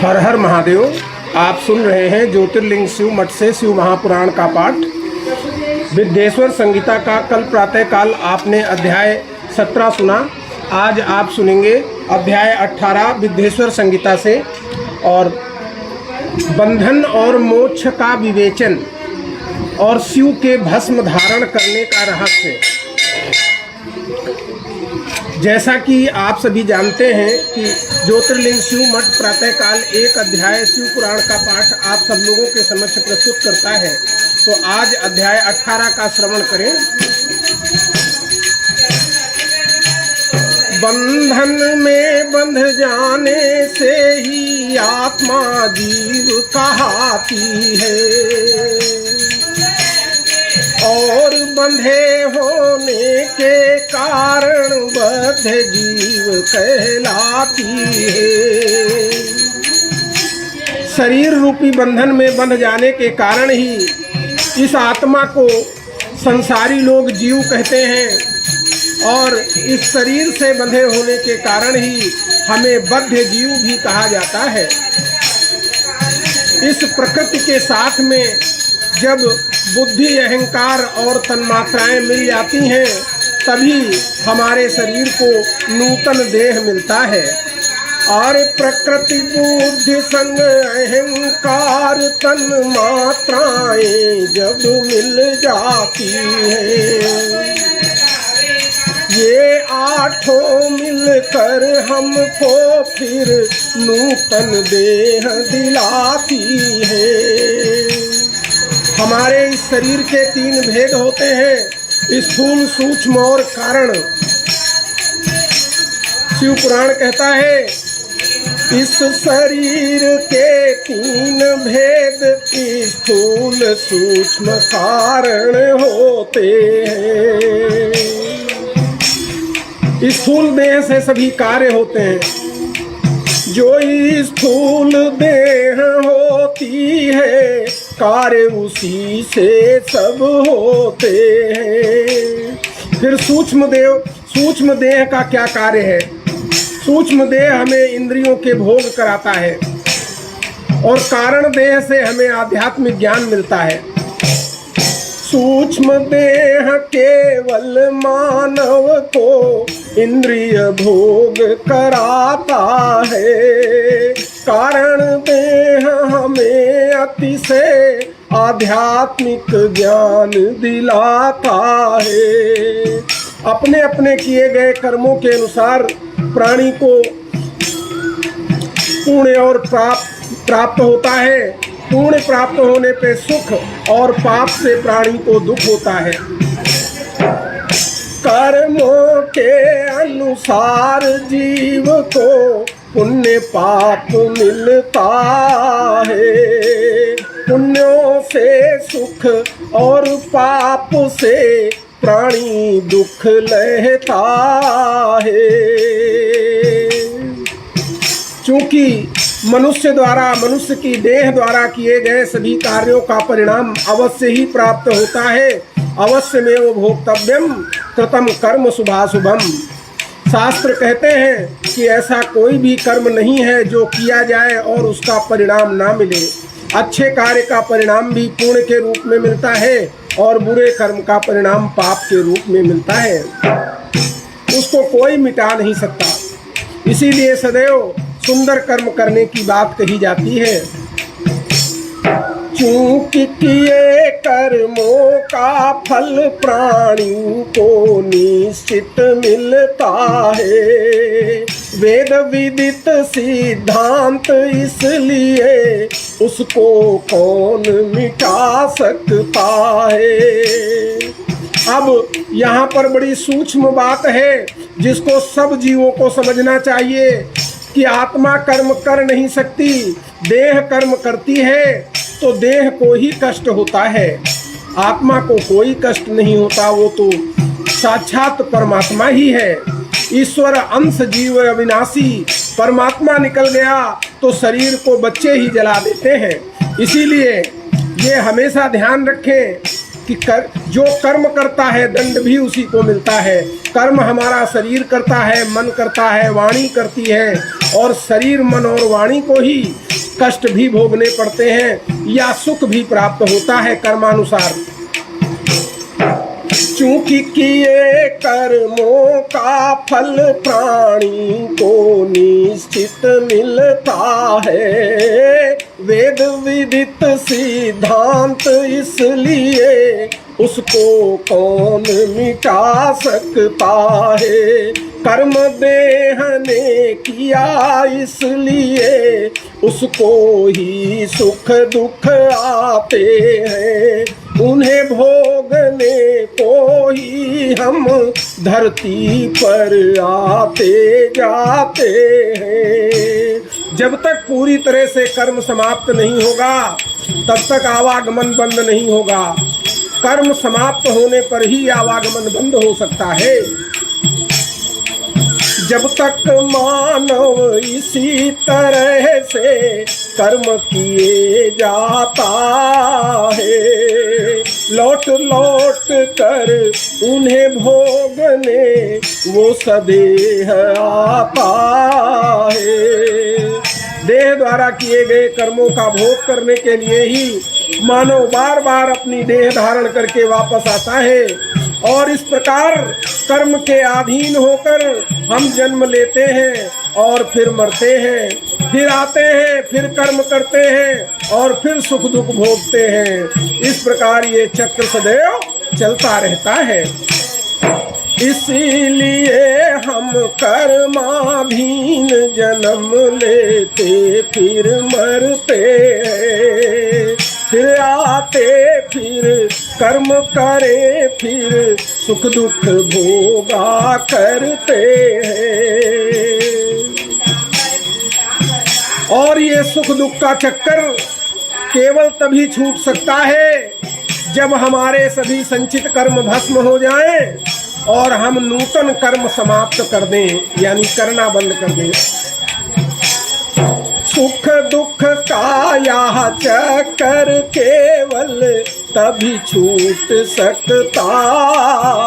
हर हर महादेव। आप सुन रहे हैं ज्योतिर्लिंग शिव मठ से शिव महापुराण का पाठ। विद्येश्वर संहिता का कल प्रातःकाल आपने अध्याय 17 सुना। आज आप सुनेंगे अध्याय 18 विद्येश्वर संहिता से, और बंधन और मोक्ष का विवेचन और शिव के भस्म धारण करने का रहस्य। जैसा कि आप सभी जानते हैं कि ज्योतिर्लिंग शिव मठ प्रातःकाल एक अध्याय शिव पुराण का पाठ आप सब लोगों के समक्ष प्रस्तुत करता है। तो आज अध्याय 18 का श्रवण करें। बंधन में बंध जाने से ही आत्मा जीव कहाती है, और बंधे होने के कारण बद्ध जीव कहलाती है। शरीर रूपी बंधन में बंध जाने के कारण ही इस आत्मा को संसारी लोग जीव कहते हैं, और इस शरीर से बंधे होने के कारण ही हमें बद्ध जीव भी कहा जाता है। इस प्रकृति के साथ में जब बुद्धि, अहंकार और तन्मात्राएं मिल जाती हैं, तभी हमारे शरीर को नूतन देह मिलता है। और प्रकृति, बुद्धि, संग, अहंकार, तन्मात्राएं जब मिल जाती हैं, ये आठों मिलकर हमको फिर नूतन देह दिलाती है। हमारे इस शरीर के 3 भेद होते हैं, स्थूल, सूक्ष्म और कारण। शिव पुराण कहता है इस शरीर के 3 भेद स्थूल, सूक्ष्म, कारण होते हैं। स्थूल देह से सभी कार्य होते हैं। जो स्थूल देह होती है, कार्य उसी से सब होते हैं। फिर सूक्ष्म देह का क्या कार्य है? सूक्ष्म देह हमें इंद्रियों के भोग कराता है, और कारण देह से हमें आध्यात्मिक ज्ञान मिलता है। सूक्ष्म देह केवल मानव को इंद्रिय भोग कराता है, कारण देह हमें अतिशय आध्यात्मिक ज्ञान दिलाता है। अपने अपने किए गए कर्मों के अनुसार प्राणी को पुण्य और प्राप्त होता है। पुण्य प्राप्त होने पे सुख, और पाप से प्राणी को दुख होता है। कर्मों के अनुसार जीव को पुण्य पाप मिलता है। पुण्यों से सुख और पाप से प्राणी दुख लेता है। चूंकि मनुष्य की देह द्वारा किए गए सभी कार्यों का परिणाम अवश्य ही प्राप्त होता है। अवश्य में वो भोक्तव्यम कृतम कर्म शुभाशुभम। शास्त्र कहते हैं कि ऐसा कोई भी कर्म नहीं है जो किया जाए और उसका परिणाम ना मिले। अच्छे कार्य का परिणाम भी पुण्य के रूप में मिलता है, और बुरे कर्म का परिणाम पाप के रूप में मिलता है। उसको कोई मिटा नहीं सकता। इसीलिए सदैव सुंदर कर्म करने की बात कही जाती है। चूंकि किए कर्मों का फल प्राणी को निश्चित मिलता है। वेद विदित सिद्धांत, इसलिए उसको कौन मिटा सकता है। अब यहाँ पर बड़ी सूक्ष्म बात है जिसको सब जीवों को समझना चाहिए कि आत्मा कर्म कर नहीं सकती, देह कर्म करती है, तो देह को ही कष्ट होता है। आत्मा को कोई कष्ट नहीं होता, वो तो साक्षात परमात्मा ही है। ईश्वर अंश जीव अविनाशी, परमात्मा निकल गया तो शरीर को बच्चे ही जला देते हैं। इसीलिए ये हमेशा ध्यान रखें कि जो कर्म करता है दंड भी उसी को मिलता है। कर्म हमारा शरीर करता है, मन करता है, वाणी करती है, और शरीर, मन और वाणी को ही कष्ट भी भोगने पड़ते हैं या सुख भी प्राप्त होता है कर्मानुसार। चूंकि किए कर्मों का फल प्राणी को निश्चित मिलता है, वेद विदित सिद्धांत इसलिए उसको कौन मिटा सकता है। कर्म देह ने किया इसलिए उसको ही सुख दुख आते हैं, उन्हें भोगने को ही हम धरती पर आते जाते हैं। जब तक पूरी तरह से कर्म समाप्त नहीं होगा तब तक आवागमन बंद नहीं होगा। कर्म समाप्त होने पर ही आवागमन बंद हो सकता है। जब तक मानव इसी तरह से कर्म किए जाता है, लौट लौट कर उन्हें भोगने वो सदेह आता है। देह द्वारा किए गए कर्मों का भोग करने के लिए ही मानव बार बार अपनी देह धारण करके वापस आता है, और इस प्रकार कर्म के अधीन होकर हम जन्म लेते हैं और फिर मरते हैं, फिर आते हैं, फिर कर्म करते हैं और फिर सुख दुख भोगते हैं। इस प्रकार ये चक्र सदैव चलता रहता है। इसीलिए हम कर्माधीन जन्म लेते फिर मरते हैं, फिर आते फिर कर्म करे फिर सुख दुख भोगा करते हैं। और ये सुख दुख का चक्कर केवल तभी छूट सकता है जब हमारे सभी संचित कर्म भस्म हो जाएं और हम नूतन कर्म समाप्त कर दें, यानी करना बंद कर दें। सुख दुख का यह चक्कर केवल तभी छूट सकता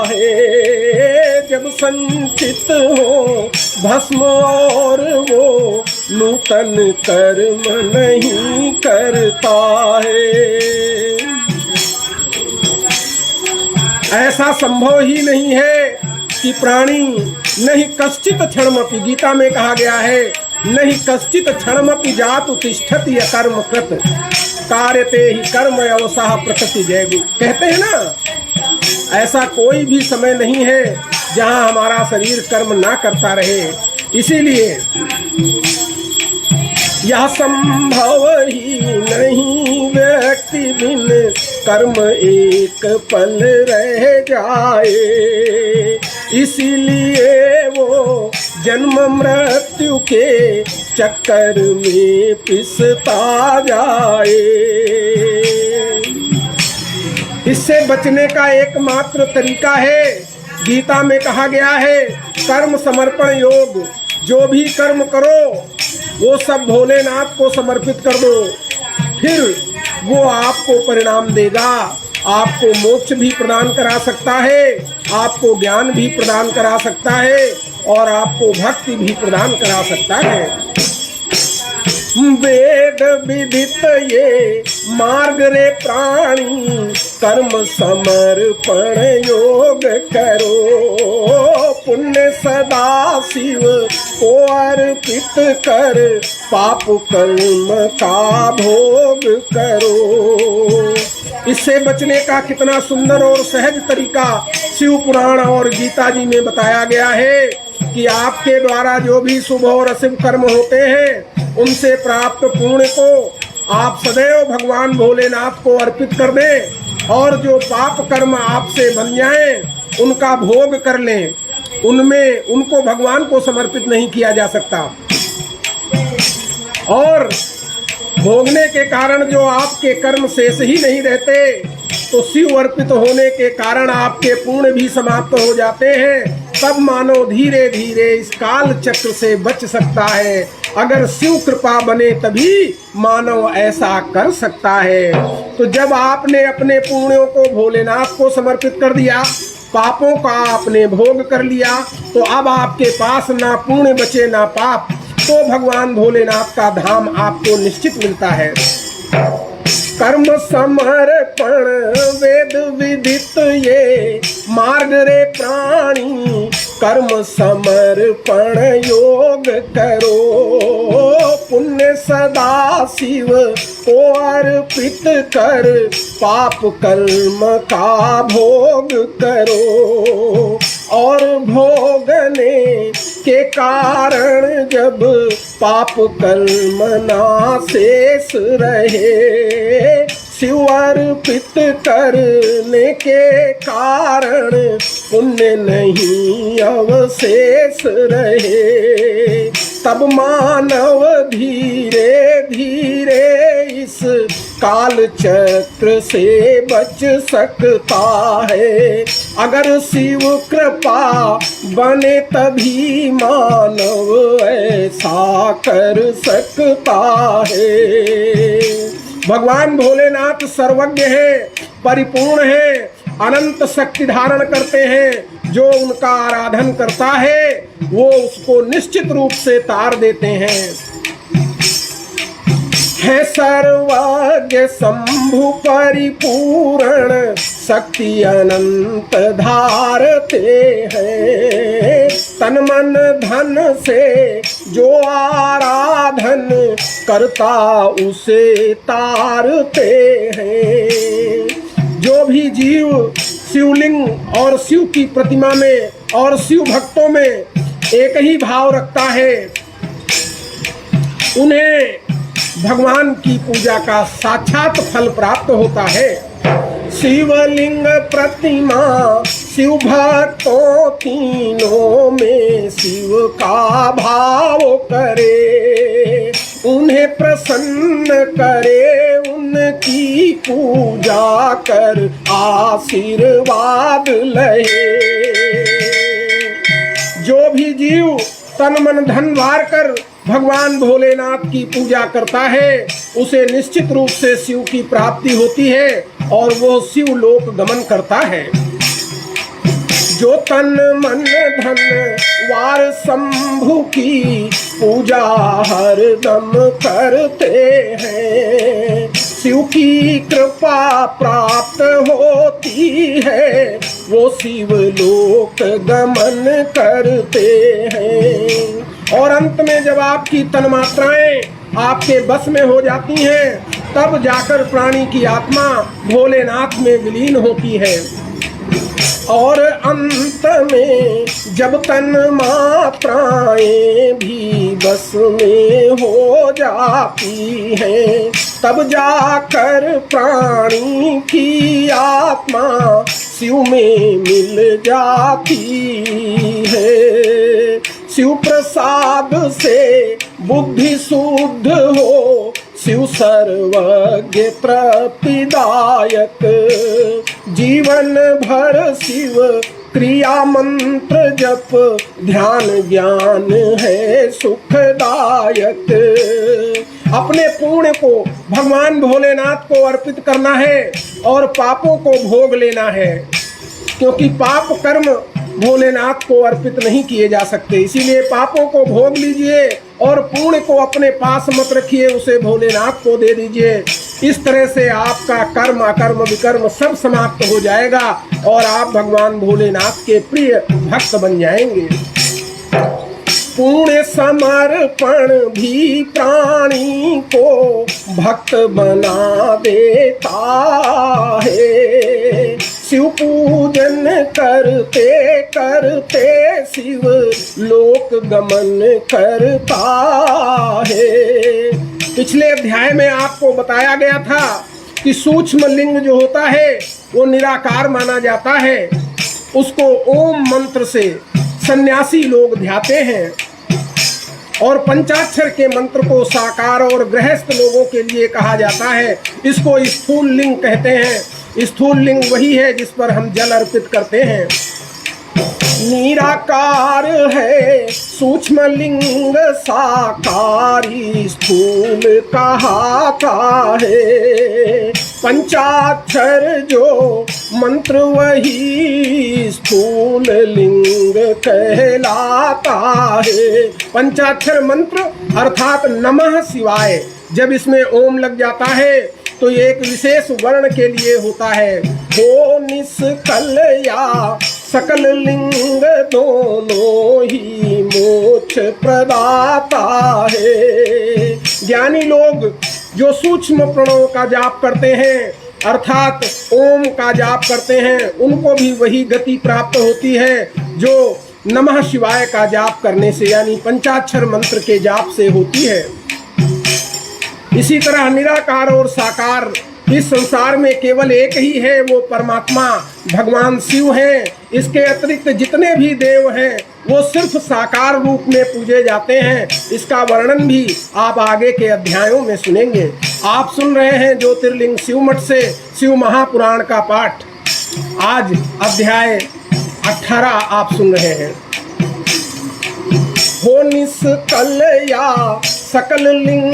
है जब संचित हो भस्म और वो नूतन कर्म नहीं करता है। ऐसा संभव ही नहीं है कि प्राणी नहीं कश्चित क्षणमपि, गीता में कहा गया है नहीं कश्चित क्षणमपि जातु तिष्ठति अकर्म कृत कार्यते ही कर्म अवसाह प्रकृति जयगु। कहते हैं ना, ऐसा कोई भी समय नहीं है जहां हमारा शरीर कर्म ना करता रहे। इसीलिए यह संभव ही नहीं व्यक्ति बिन कर्म एक पल रह जाए, इसीलिए वो जन्म मृत्यु के चक्कर में पिसता जाए। इससे बचने का एकमात्र तरीका है, गीता में कहा गया है कर्म समर्पण योग। जो भी कर्म करो वो सब भोलेनाथ को समर्पित कर दो, फिर वो आपको परिणाम देगा। आपको मोक्ष भी प्रदान करा सकता है, आपको ज्ञान भी प्रदान करा सकता है और आपको भक्ति भी प्रदान करा सकता है। वेद विदित ये मार्ग रे प्राणी, कर्म समर्पण योग करो, पुण्य सदा शिव को अर्पित कर पाप कर्म का भोग करो। इससे बचने का कितना सुंदर और सहज तरीका शिव पुराण और गीता जी में बताया गया है कि आपके द्वारा जो भी शुभ और अशुभ कर्म होते हैं उनसे प्राप्त पुण्य को आप सदैव भगवान भोलेनाथ को अर्पित कर दें, और जो पाप कर्म आपसे बन जाएं उनका भोग कर लें। उनमें उनको भगवान को समर्पित नहीं किया जा सकता, और भोगने के कारण जो आपके कर्म शेष ही नहीं रहते तो शिव अर्पित होने के कारण आपके पुण्य भी समाप्त हो जाते हैं। तब मानव धीरे धीरे इस काल चक्र से बच सकता है। अगर शिव कृपा बने तभी मानव ऐसा कर सकता है। तो जब आपने अपने पुण्यों को भोलेनाथ को समर्पित कर दिया, पापों का आपने भोग कर लिया, तो अब आपके पास ना पुण्य बचे ना पाप, तो भगवान भोलेनाथ का धाम आपको निश्चित मिलता है। कर्म समर्पण वेद विदित ये मार्ग रे प्राणी, कर्म समर्पण योग करो, पुण्य सदा शिव को अर्पित कर, पाप कर्म का भोग करो, और भोगने के कारण जब पाप कर्म ना शेष रहे, शिव अर्पित करने के कारण पुण्य नहीं अवशेष रहे, तब मानव धीरे धीरे इस काल चक्र से बच सकता है। अगर शिव कृपा बने तभी मानव ऐसा कर सकता है। भगवान भोलेनाथ सर्वज्ञ है, परिपूर्ण है, अनंत शक्ति धारण करते हैं। जो उनका आराधन करता है वो उसको निश्चित रूप से तार देते हैं। है सर्वज्ञ शंभु परिपूर्ण, शक्ति अनंत धारते हैं। तन मन धन से जो आराधन करता उसे तारते हैं। जो भी जीव शिवलिंग और शिव की प्रतिमा में और शिव भक्तों में एक ही भाव रखता है, उन्हें भगवान की पूजा का साक्षात फल प्राप्त होता है। शिवलिंग प्रतिमा शिव भक्तों तीनों में शिव का भाव करे, उन्हें प्रसन्न करे, उनकी पूजा कर आशीर्वाद लहे। जो भी जीव तन मन धन वार कर भगवान भोलेनाथ की पूजा करता है उसे निश्चित रूप से शिव की प्राप्ति होती है और वो शिव लोक गमन करता है। जो तन मन धन वार शंभु की पूजा हर दम करते हैं, शिव की कृपा प्राप्त होती है, वो शिव लोक गमन करते हैं। और अंत में जब आपकी तन्मात्राएं आपके बस में हो जाती हैं तब जाकर प्राणी की आत्मा भोलेनाथ में विलीन होती है। और अंत में जब तन्मात्राएं भी बस में हो जाती हैं तब जाकर प्राणी की आत्मा शिव में मिल जाती है। शिव प्रसाद से बुद्धि शुद्ध हो, शिव सर्वज्ञ तृप्तिदायक, जीवन भर शिव क्रिया मंत्र जप, ध्यान ज्ञान है सुखदायक। अपने पुण्य को भगवान भोलेनाथ को अर्पित करना है और पापों को भोग लेना है, क्योंकि पाप कर्म भोलेनाथ को अर्पित नहीं किए जा सकते। इसीलिए पापों को भोग लीजिए और पुण्य को अपने पास मत रखिए, उसे भोलेनाथ को दे दीजिए। इस तरह से आपका कर्म अकर्म विकर्म सब समाप्त हो जाएगा और आप भगवान भोलेनाथ के प्रिय भक्त बन जाएंगे। पुण्य समर्पण भी प्राणी को भक्त बना देता है। शिव पूजन करते करते शिव लोक गमन करता है। पिछले अध्याय में आपको बताया गया था कि सूक्ष्म लिंग जो होता है वो निराकार माना जाता है। उसको ओम मंत्र से सन्यासी लोग ध्याते हैं और पंचाक्षर के मंत्र को साकार और गृहस्थ लोगों के लिए कहा जाता है। इसको स्थूल लिंग कहते हैं। स्थूल लिंग वही है जिस पर हम जल अर्पित करते हैं। निराकार है सूक्ष्म लिंग साकारी स्थूल कहाता है। पंचाक्षर जो मंत्र वही स्थूल लिंग कहलाता है। पंचाक्षर मंत्र अर्थात नमः शिवाय, जब इसमें ओम लग जाता है तो ये एक विशेष वर्ण के लिए होता है। हो निष्कल या सकल लिंग दोनों ही मोक्ष प्रदाता है। ज्ञानी लोग जो सूक्ष्म प्रणव का जाप करते हैं अर्थात ओम का जाप करते हैं, उनको भी वही गति प्राप्त होती है जो नमः शिवाय का जाप करने से यानी पंचाक्षर मंत्र के जाप से होती है। इसी तरह निराकार और साकार इस संसार में केवल एक ही है, वो परमात्मा भगवान शिव हैं। इसके अतिरिक्त जितने भी देव हैं वो सिर्फ साकार रूप में पूजे जाते हैं। इसका वर्णन भी आप आगे के अध्यायों में सुनेंगे। आप सुन रहे हैं ज्योतिर्लिंग शिव मठ से शिव महापुराण का पाठ। आज अध्याय 18 आप सुन रहे हैं। हो निष्कल या सकल लिंग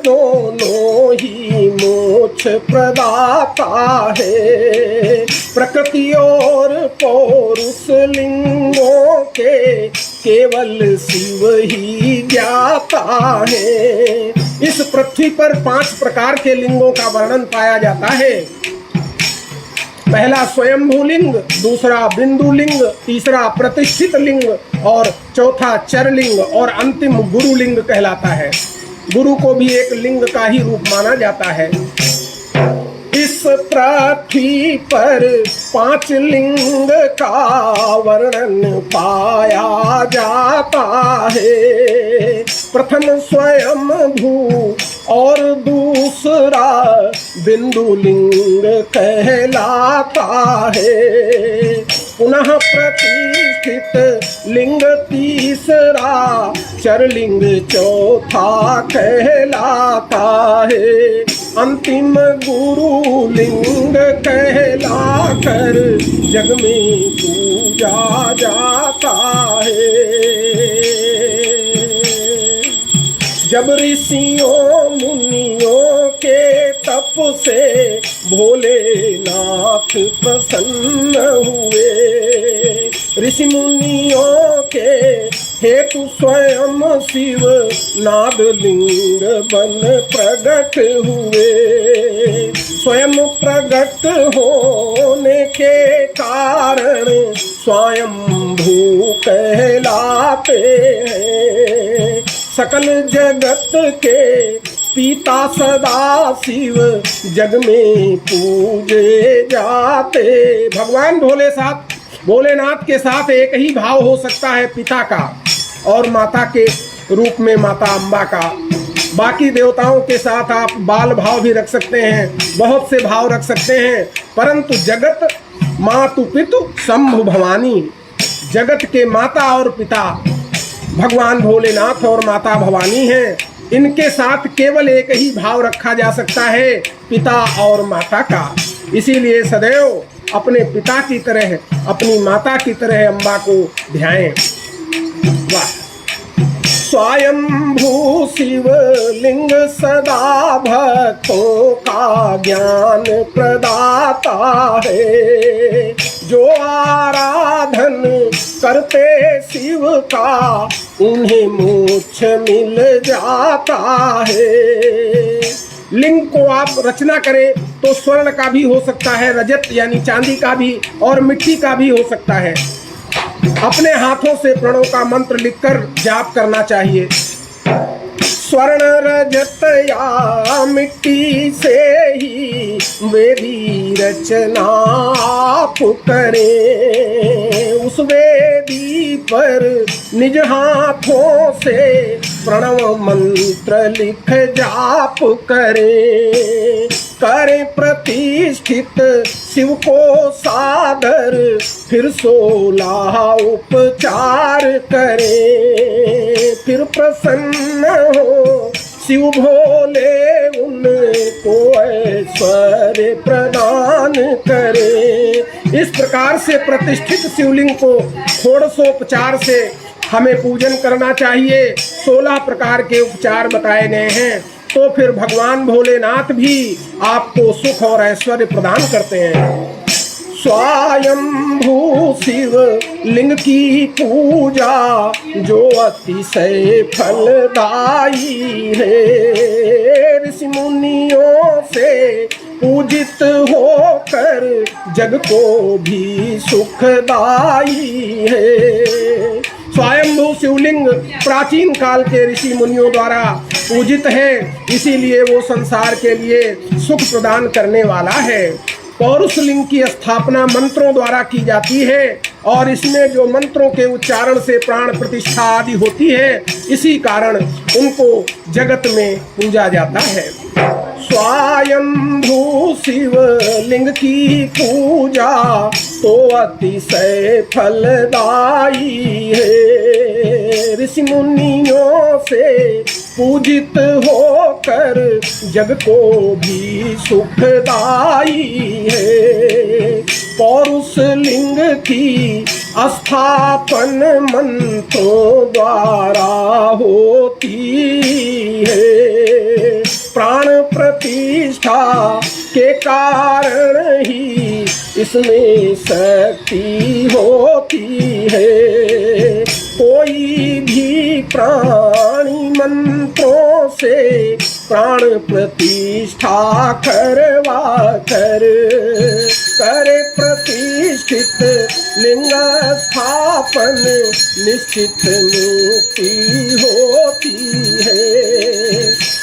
दोनों ही मोक्ष प्रदाता है। प्रकृति और पौरुष लिंगों के केवल शिव ही ज्ञाता है। इस पृथ्वी पर 5 प्रकार के लिंगों का वर्णन पाया जाता है। पहला स्वयंभू लिंग, दूसरा बिंदु लिंग, तीसरा प्रतिष्ठित लिंग और चौथा चरलिंग और अंतिम गुरु लिंग कहलाता है। गुरु को भी एक लिंग का ही रूप माना जाता है। इस पृथ्वी पर 5 लिंग का वर्णन पाया जाता है। प्रथम स्वयं भू और दूसरा बिंदु लिंग कहलाता है। पुनः प्रतिष्ठित लिंग तीसरा, चरलिंग चौथा कहलाता है। अंतिम गुरु लिंग कहलाकर जग में पूजा जाता है। जब ऋषियों मुनियों के तप से भोलेनाथ प्रसन्न हुए। ऋषि मुनियों के हेतु स्वयं शिव नादलिंग बन प्रकट हुए। स्वयं प्रकट होने के कारण स्वयं भू कहलाते हैं। सकल जगत के पिता सदा शिव जग में पूजे जाते। भगवान भोलेनाथ के साथ एक ही भाव हो सकता है, पिता का और माता के रूप में माता अम्बा का। बाकी देवताओं के साथ आप बाल भाव भी रख सकते हैं, बहुत से भाव रख सकते हैं, परंतु जगत मातु पितु शंभु भवानी, जगत के माता और पिता भगवान भोलेनाथ और माता भवानी हैं। इनके साथ केवल एक ही भाव रखा जा सकता है, पिता और माता का। इसीलिए सदैव अपने पिता की तरह, अपनी माता की तरह अम्बा को ध्याएं। वाह। स्वयंभू शिवलिंग सदा भक्तों का ज्ञान प्रदाता है। जो आराधन करते शिव का उन्हें मोक्ष मिल जाता है। लिंग को आप रचना करें तो स्वर्ण का भी हो सकता है, रजत यानी चांदी का भी और मिट्टी का भी हो सकता है। अपने हाथों से प्रणव का मंत्र लिखकर जाप करना चाहिए। स्वर्ण रजत या मिट्टी से ही वेदी रचना आप करें। उस वेदी पर निज हाथों से प्रणव मंत्र लिख जाप करें। करें प्रतिष्ठित शिव को सादर, फिर 16 उपचार करें। फिर प्रसन्न हो शिव भोले उनको ऐश्वर्य प्रदान करें। इस प्रकार से प्रतिष्ठित शिवलिंग को षोडशोपचार से हमें पूजन करना चाहिए। 16 प्रकार के उपचार बताए गए हैं। तो फिर भगवान भोलेनाथ भी आपको सुख और ऐश्वर्य प्रदान करते हैं। स्वयंभू शिव लिंग की पूजा जो अतिशय फलदायी है, ऋषि मुनियों से पूजित होकर जग को भी सुखदायी है। स्वयंभू शिवलिंग प्राचीन काल के ऋषि मुनियों द्वारा पूजित है, इसीलिए वो संसार के लिए सुख प्रदान करने वाला है। पौरुष लिंग की स्थापना मंत्रों द्वारा की जाती है और इसमें जो मंत्रों के उच्चारण से प्राण प्रतिष्ठा आदि होती है, इसी कारण उनको जगत में पूजा जाता है। स्वयंभू शिव लिंग की पूजा तो अतिशय फलदायी है, ऋषि मुनियों से पूजित होकर जग को भी सुखदायी है। पौरुष लिंग की स्थापन मंत्रों द्वारा होती है, प्राण प्रतिष्ठा के कारण ही इसमें शक्ति होती है। कोई भी प्राणी मंत्रों से प्राण प्रतिष्ठा करवा कर करे प्रतिष्ठित लिंग स्थापन निश्चित मुक्ति होती है।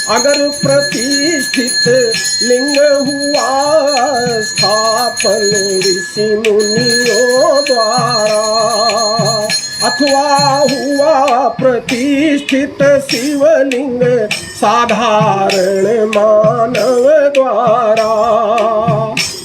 अगर प्रतिष्ठित लिंग हुआ स्थापन ऋषि मुनियों द्वारा, अथवा हुआ प्रतिष्ठित शिवलिंग साधारण मानव द्वारा,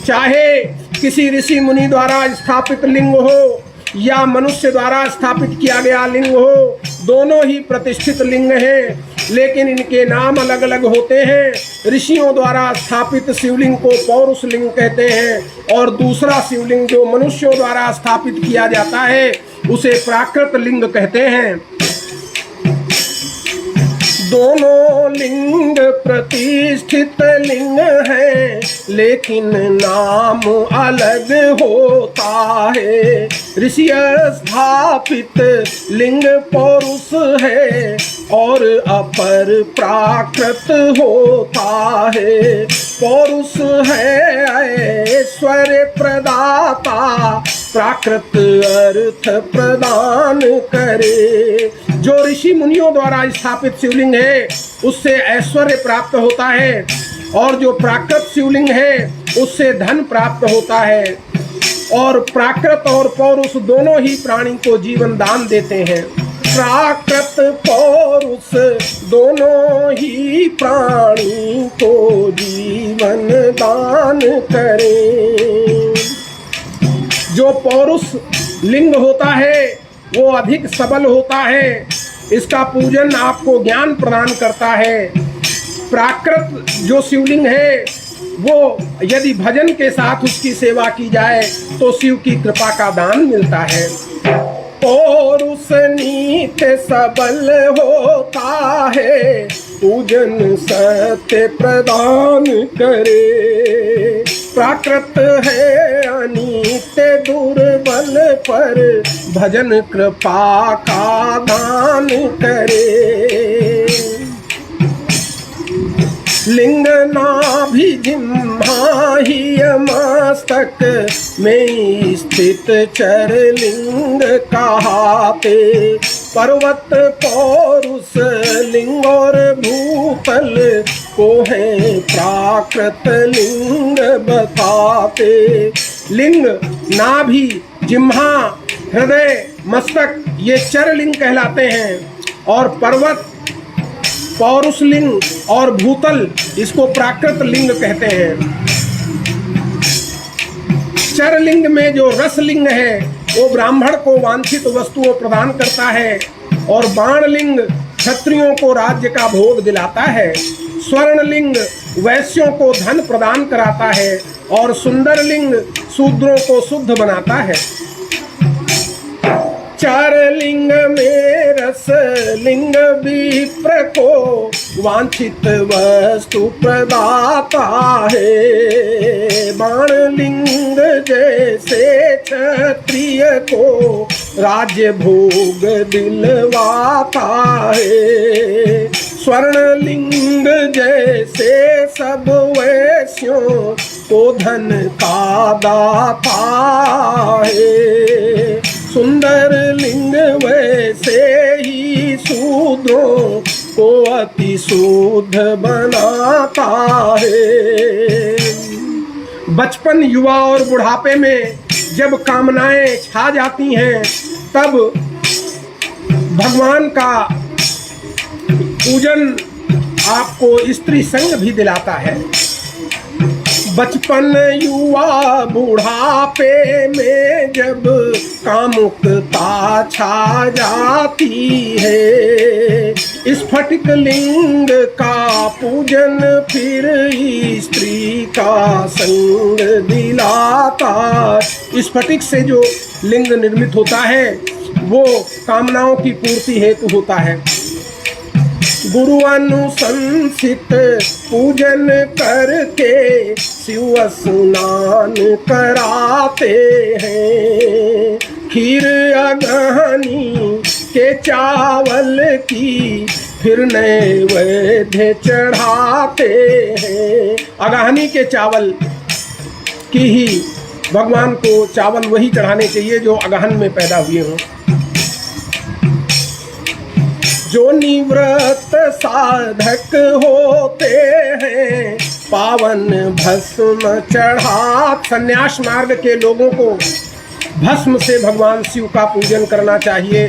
चाहे किसी ऋषि मुनि द्वारा स्थापित लिंग हो या मनुष्य द्वारा स्थापित किया गया लिंग हो, दोनों ही प्रतिष्ठित लिंग हैं, लेकिन इनके नाम अलग अलग होते हैं। ऋषियों द्वारा स्थापित शिवलिंग को पौरुष लिंग कहते हैं और दूसरा शिवलिंग जो मनुष्यों द्वारा स्थापित किया जाता है उसे प्राकृत लिंग कहते हैं। दोनों लिंग प्रतिष्ठित लिंग हैं, लेकिन नाम अलग होता है। ऋषि स्थापित लिंग पौरुष है और अपर प्राकृत होता है। पौरुष है ऐश्वर्य प्रदाता, प्राकृत अर्थ प्रदान करे। जो ऋषि मुनियों द्वारा स्थापित शिवलिंग है उससे ऐश्वर्य प्राप्त होता है और जो प्राकृत शिवलिंग है उससे धन प्राप्त होता है। और प्राकृत और पौरुष दोनों ही प्राणी को जीवन दान देते हैं। प्राकृत पौरुष दोनों ही प्राणी को जीवन दान करें। जो पौरुष लिंग होता है वो अधिक सबल होता है, इसका पूजन आपको ज्ञान प्रदान करता है। प्राकृत जो शिवलिंग है वो यदि भजन के साथ उसकी सेवा की जाए तो शिव की कृपा का दान मिलता है। पौरुष नित्य सबल होता है, पूजन सत्य प्रदान करे। प्राकृत है अनित्य दुर्बल, पर भजन कृपा का दान करे। लिंग नाभि जिह्वा ही मस्तक में स्थित चर लिंग कहाते। पर्वत पौरुष लिंग और भूतल को है प्राकृत लिंग बताते। लिंग नाभि जिह्वा हृदय मस्तक ये चर लिंग कहलाते हैं और पर्वत पौरुष लिंग और भूतल इसको प्राकृत लिंग कहते हैं। चर लिंग में जो रस लिंग है वो ब्राह्मण को वांछित वस्तुओं प्रदान करता है और बाण लिंग क्षत्रियों को राज्य का भोग दिलाता है। स्वर्ण लिंग वैश्यों को धन प्रदान कराता है और सुंदर लिंग शूद्रों को शुद्ध बनाता है। चार लिंग में रस लिंग विप्र को वांछित वस्तु प्रदाता है। बाण लिंग जैसे क्षत्रिय को राज्य भोग दिलवाता है। स्वर्ण लिंग जैसे सब वैश्यों को धन का दाता है। सुंदर लिंग वैसे ही शूद्रों को अति शुद्ध बनाता है। बचपन, युवा और बुढ़ापे में जब कामनाएं छा जाती हैं तब भगवान का पूजन आपको स्त्री संग भी दिलाता है। बचपन, युवा, बुढ़ापे में जब कामुकता छा जाती है, स्फटिक लिंग का पूजन फिर स्त्री का संग दिलाता। स्फटिक से जो लिंग निर्मित होता है वो कामनाओं की पूर्ति हेतु होता है। गुरु अनुशंसित पूजन करके शिव स्नान कराते हैं। खीर अगहनी के चावल की फिर नैवेद्य चढ़ाते हैं। अगहनी के चावल की ही भगवान को चावल वही चढ़ाने चाहिए जो अगहन में पैदा हुए हों। जो निवृत्त साधक होते हैं पावन भस्म चढ़ा। संन्यास मार्ग के लोगों को भस्म से भगवान शिव का पूजन करना चाहिए।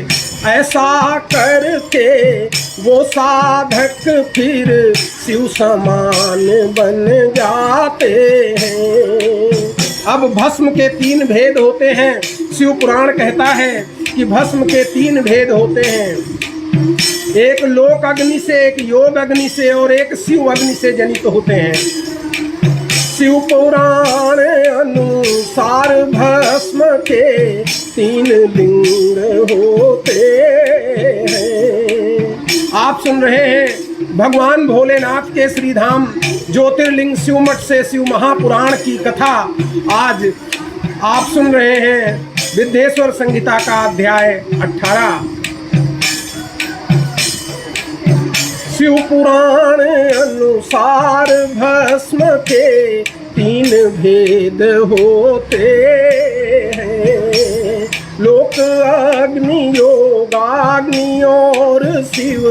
ऐसा करके वो साधक फिर शिव समान बन जाते हैं। अब भस्म के 3 भेद होते हैं। शिव पुराण कहता है कि भस्म के 3 भेद होते हैं। एक लोक अग्नि से, एक योग अग्नि से और एक शिव अग्नि से जनित होते हैं। शिव पुराण अनुसार भस्म के 3 लिंग होते हैं। आप सुन रहे हैं भगवान भोलेनाथ के श्रीधाम ज्योतिर्लिंग शिव मठ से शिव महापुराण की कथा। आज आप सुन रहे हैं विद्येश्वर संहिता का अध्याय 18। शिव पुराण अनुसार भस्म के 3 भेद होते हैं। लोक अग्नि, योगाग्नि और शिव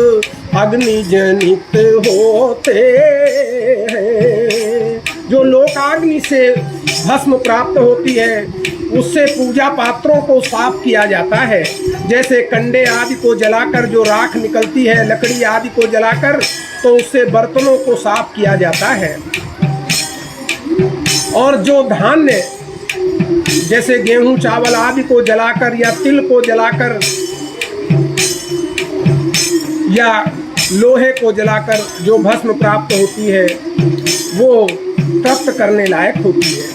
अग्नि जनित होते हैं। जो लोकाग्नि से भस्म प्राप्त होती है उससे पूजा पात्रों को साफ किया जाता है। जैसे कंडे आदि को जलाकर जो राख निकलती है, लकड़ी आदि को जलाकर, तो उससे बर्तनों को साफ किया जाता है। और जो धान्य जैसे गेहूं, चावल आदि को जलाकर या तिल को जलाकर या लोहे को जलाकर जो भस्म प्राप्त होती है वो तृप्त करने लायक होती है।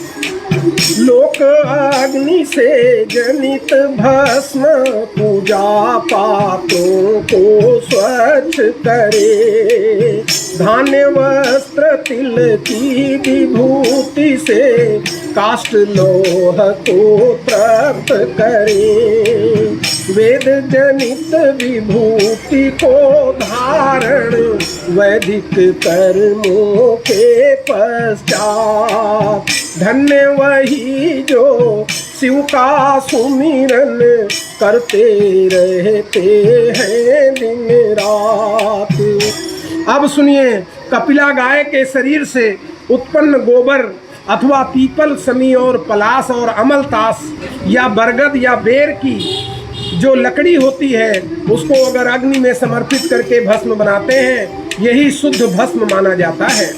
लोक अग्नि से जनित भस्म पूजा पात्रों को स्वच्छ करे। धान्य, वस्त्र, तिल की विभूति से काष्ठ लोह को तृप्त करे। वेद जनित विभूति को धारण वैदिक कर्मों के पश्चात। धन्य वही जो शिव का सुमिरन करते रहते हैं दिन रात। अब सुनिए, कपिला गाय के शरीर से उत्पन्न गोबर अथवा पीपल, समी और पलाश और अमलतास या बरगद या बेर की जो लकड़ी होती है उसको अगर अग्नि में समर्पित करके भस्म बनाते हैं, यही शुद्ध भस्म माना जाता है।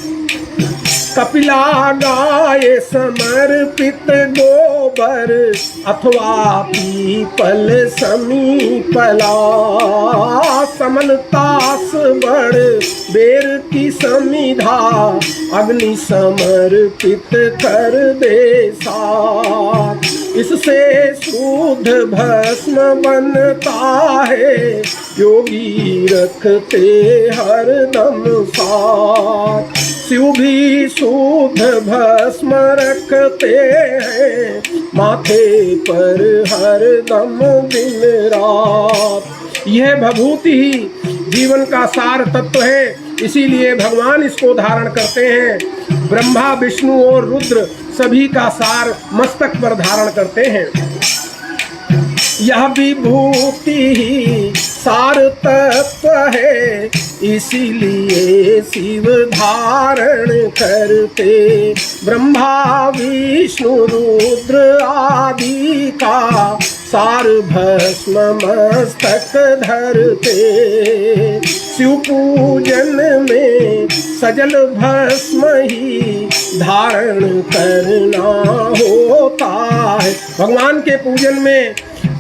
कपिला गाय समर्पित गोबर अथवा पीपल समीपला, समनतास बड़ बेर की समिधा अग्नि समर्पित कर दे साथ। इससे शुद्ध भस्म बनता है, योगी रखते हरदम साथ। शिव भी शुद्ध भस्म रखते हैं, माथे पर हरदम दिन रात। यह भभूति ही जीवन का सार तत्व है, इसीलिए भगवान इसको धारण करते हैं। ब्रह्मा विष्णु और रुद्र सभी का सार मस्तक पर धारण करते हैं। यह विभूति ही सार तत्व है, इसीलिए शिव धारण करते। ब्रह्मा विष्णु रुद्र आदि का सार भस्म मस्तक धरते। शिव पूजन में सजल भस्म ही धारण करना होता है। भगवान के पूजन में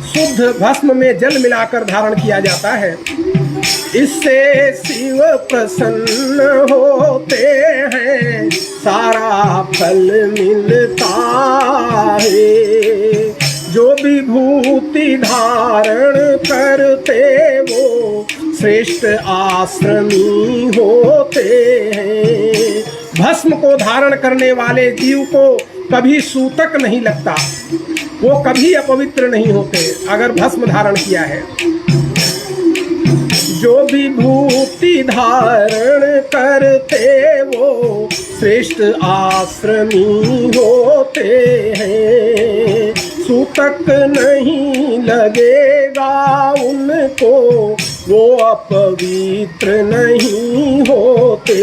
शुद्ध भस्म में जल मिलाकर धारण किया जाता है। इससे शिव प्रसन्न होते हैं, सारा फल मिलता है। जो विभूति धारण करते वो श्रेष्ठ आश्रमी होते हैं। भस्म को धारण करने वाले जीव को कभी सूतक नहीं लगता, वो कभी अपवित्र नहीं होते अगर भस्म धारण किया है। जो विभूति धारण करते वो श्रेष्ठ आश्रमी होते हैं। सूतक नहीं लगेगा उनको, वो अपवित्र नहीं होते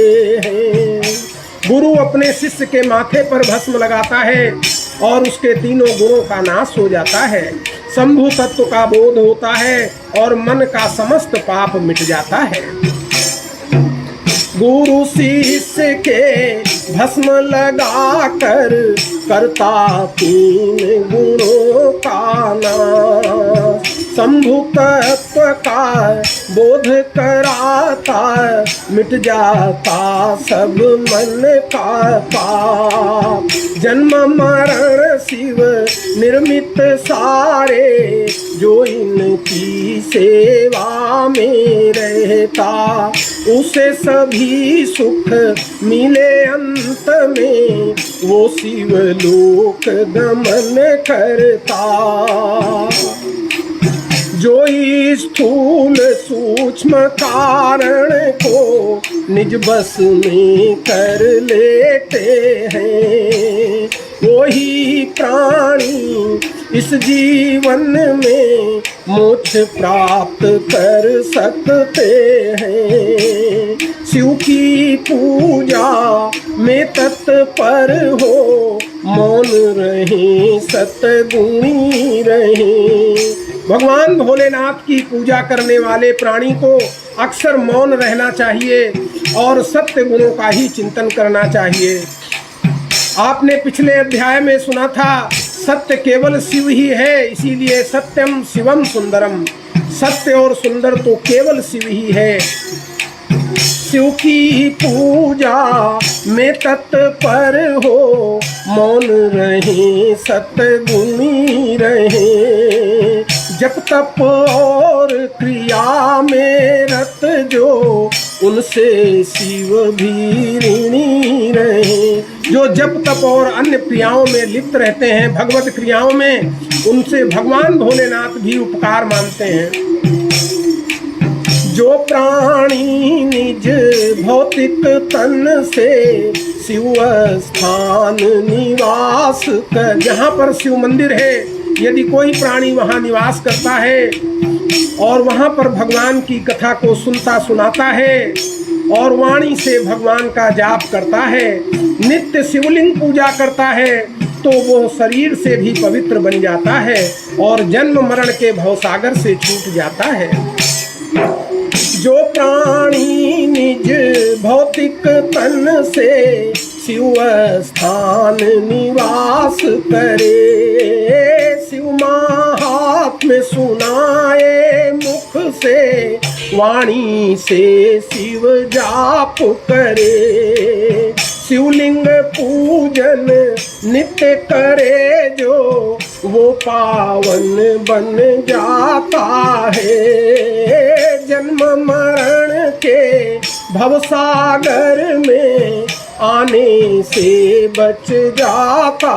हैं। गुरु अपने शिष्य के माथे पर भस्म लगाता है और उसके तीनों गुणों का नाश हो जाता है। शंभु तत्व का बोध होता है और मन का समस्त पाप मिट जाता है। गुरु शिष्य के भस्म लगा कर करता तीन गुणों का नाश। शंभु तत्व का बोध कराता, मिट जाता सब मन का पाप। जन्म मरण शिव निर्मित सारे, जो इनकी सेवा में रहता उसे सभी सुख मिले अंत में, वो शिव लोक गमन करता। जो स्थूल सूक्ष्म कारण को निज बस में कर लेते हैं, वही प्राणी इस जीवन में मोक्ष प्राप्त कर सकते हैं। शिव की पूजा में तत्पर हो, मौन रहे सतगुणी रहे। भगवान भोलेनाथ की पूजा करने वाले प्राणी को अक्सर मौन रहना चाहिए और सत्य गुणों का ही चिंतन करना चाहिए। आपने पिछले अध्याय में सुना था, सत्य केवल शिव ही है, इसीलिए सत्यम शिवम सुंदरम। सत्य और सुंदर तो केवल शिव ही है। शिव की पूजा में तत्पर हो, मौन रहे सतगुणी रहे। जप तप और क्रिया में रत जो, उनसे शिव भी ऋणी रहे। जो जप तप और अन्य क्रियाओं में लिप्त रहते हैं, भगवत क्रियाओं में, उनसे भगवान भोलेनाथ भी उपकार मानते हैं। जो प्राणी निज भौतिक तन से शिव स्थान निवास कर, जहाँ पर शिव मंदिर है, यदि कोई प्राणी वहाँ निवास करता है और वहाँ पर भगवान की कथा को सुनता सुनाता है और वाणी से भगवान का जाप करता है, नित्य शिवलिंग पूजा करता है, तो वो शरीर से भी पवित्र बन जाता है और जन्म मरण के भवसागर से छूट जाता है। जो प्राणी निज भौतिक तन से शिव स्थान निवास करे। शिव महात्म्य सुनाए मुख से, वाणी से शिव जाप करे। शिवलिंग पूजन नित्य करे जो, वो पावन बन जाता है। जन्म मरण के भवसागर में आने से बच जाता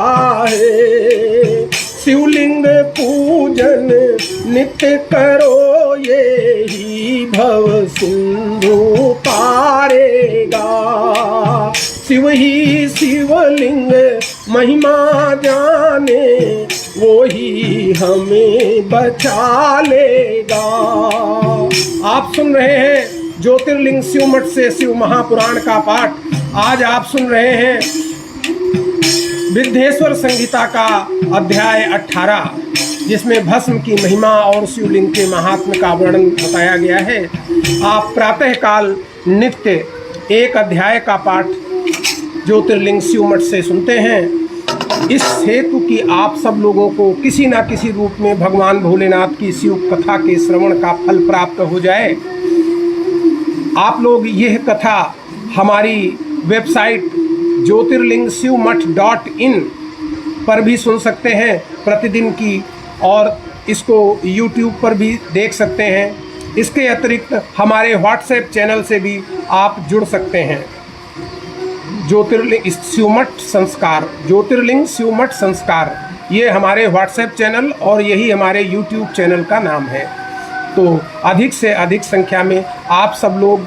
है। शिवलिंग पूजन नित्य करो, ये ही भव सिंधु तारेगा। शिव ही शिवलिंग महिमा जाने, वो ही हमें बचा लेगा। आप सुन रहे हैं ज्योतिर्लिंग शिव मठ से शिव महापुराण का पाठ। आज आप सुन रहे हैं विद्येश्वर संहिता का अध्याय 18, जिसमें भस्म की महिमा और शिवलिंग के महात्म्य का वर्णन बताया गया है। आप प्रातःकाल नित्य एक अध्याय का पाठ ज्योतिर्लिंग शिव मठ से सुनते हैं। इस हेतु कि आप सब लोगों को किसी न किसी रूप में भगवान भोलेनाथ की शिव कथा के श्रवण का फल प्राप्त हो जाए। आप लोग यह कथा हमारी वेबसाइट ज्योतिर्लिंगशिवमठ.in पर भी सुन सकते हैं प्रतिदिन की, और इसको YouTube पर भी देख सकते हैं। इसके अतिरिक्त हमारे व्हाट्सएप चैनल से भी आप जुड़ सकते हैं। ज्योतिर्लिंग शिवमठ संस्कार, ज्योतिर्लिंग शिवमठ संस्कार, ये हमारे व्हाट्सएप चैनल और यही हमारे YouTube चैनल का नाम है। तो अधिक से अधिक संख्या में आप सब लोग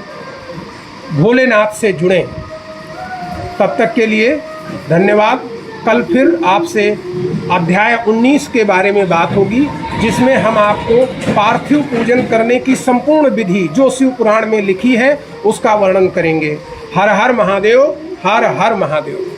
भोलेनाथ से जुड़ें। तब तक के लिए धन्यवाद। कल फिर आपसे अध्याय 19 के बारे में बात होगी, जिसमें हम आपको पार्थिव पूजन करने की संपूर्ण विधि जो शिव पुराण में लिखी है उसका वर्णन करेंगे। हर हर महादेव, हर हर महादेव।